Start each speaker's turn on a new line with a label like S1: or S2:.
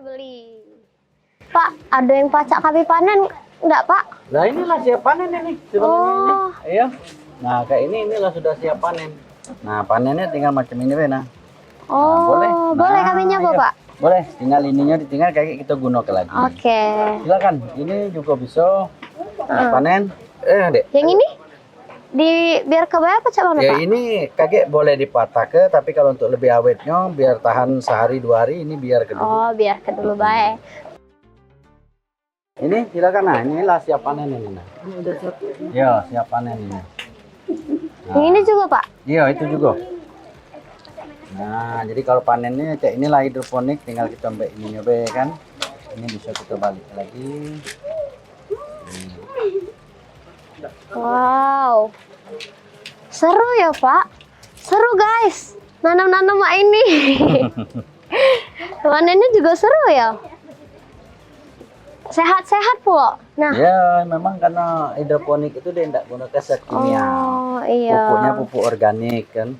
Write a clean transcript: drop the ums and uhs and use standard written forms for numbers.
S1: Beli. Pak, ada yang pacak kami panen enggak, Pak?
S2: Nah, inilah siap panen ini.
S1: Oh.
S2: Ini. Iya. Nah, kayak ini inilah sudah siap panen. Nah, panennya tinggal macam ini, Nah.
S1: Oh,
S2: boleh.
S1: boleh
S2: Nah,
S1: kami nyoba,
S2: iya.
S1: Pak?
S2: Boleh, tinggal ininya ditinggal kayak kita gunakan lagi.
S1: Oke.
S2: Silakan. Ini juga bisa panen. Dek.
S1: Yang ini biar ke bawah apa cak mana,
S2: Ya
S1: Pak?
S2: ini kakek boleh dipatah ke, tapi kalau untuk lebih awetnya biar tahan sehari 2 hari ini biar ke dulu.
S1: Oh, biar ke dulu baik.
S2: Ini silakan. Nah, inilah siap panen ini. Nah. Ini udah siap. Ya, siap panen ini.
S1: Yang ini juga, Pak?
S2: Iya, itu juga. Nah, jadi kalau panennya kayak inilah hidroponik, tinggal kita ambil ini nyoba kan. Ini bisa kita balik lagi.
S1: Wow. Seru ya, Pak? Seru, guys. Nanam-nanam ini. Panennya juga seru ya. Sehat-sehat, Pak. Nah.
S2: Ya, memang karena hidroponik itu dia tidak gunakan zat kimia.
S1: Oh, iya.
S2: Pupuknya pupuk organik kan.